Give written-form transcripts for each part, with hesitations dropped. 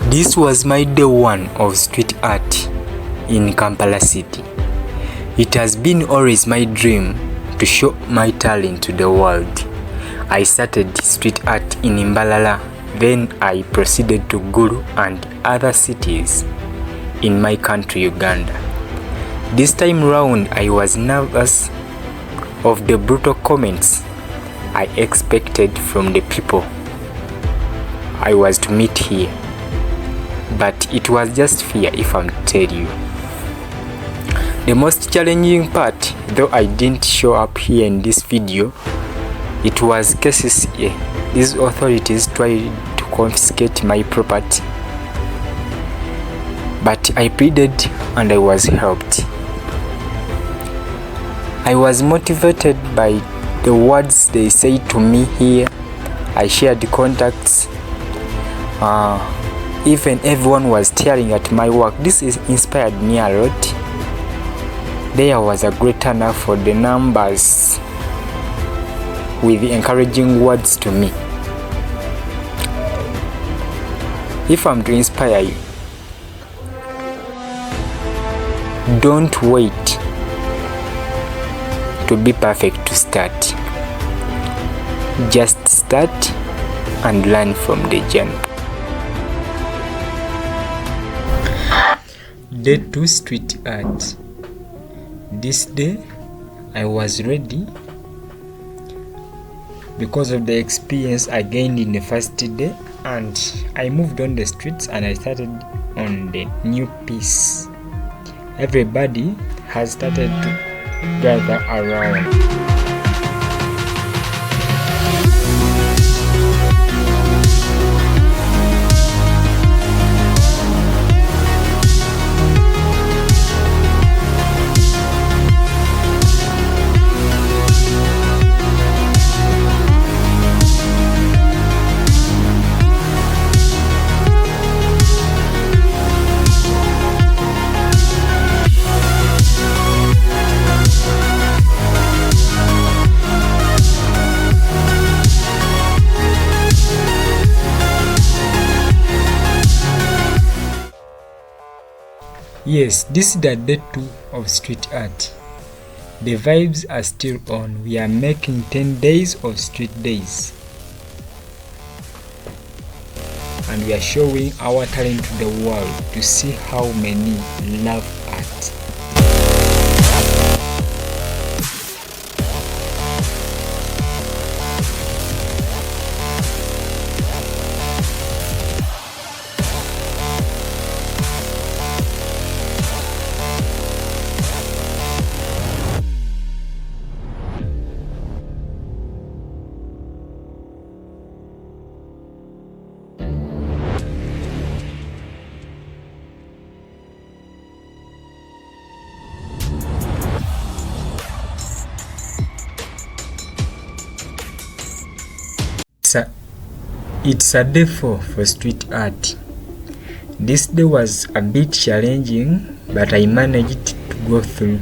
This was my day one of street art in Kampala city. It has been always my dream to show my talent to the world. I started street art in Mbalala, then I proceeded to Gulu and other cities in my country, Uganda. This time round, I was nervous of the brutal comments I expected from the people I was to meet here. But it was just fear, if I'm tell you. The most challenging part, though I didn't show up here in this video, it was cases these authorities tried to confiscate my property. But I pleaded and I was helped. I was motivated by the words they said to me here. I shared the contacts. Even everyone was staring at my work. This inspired me a lot. There was a great turnout for the numbers with encouraging words to me. If I'm to inspire you, don't wait to be perfect to start. Just start and learn from the journey. Day 2 street art. This day I was ready because of the experience I gained in the first day, and I moved on the streets and I started on the new piece. Everybody has started to gather around. Yes, this is the day 2 of street art. The vibes are still on. We are making 10 days of street days. And we are showing our talent to the world to see how many love art. It's a day 4 for street art. This day was a bit challenging, but I managed to go through.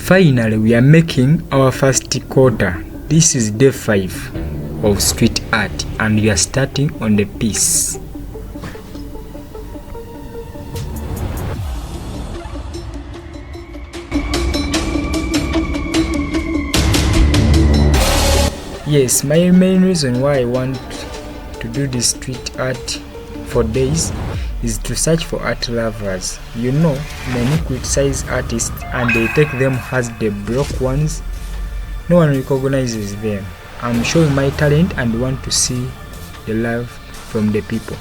Finally, we are making our first quarter. This is day 5 of street art and we are starting on the piece. Yes, my main reason why I want to do this street art for days is to search for art lovers. You know, many criticize artists and they take them as the broke ones. No one recognizes them. I'm showing my talent and want to see the love from the people.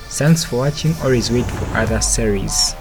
Thanks for watching. Always wait for other series.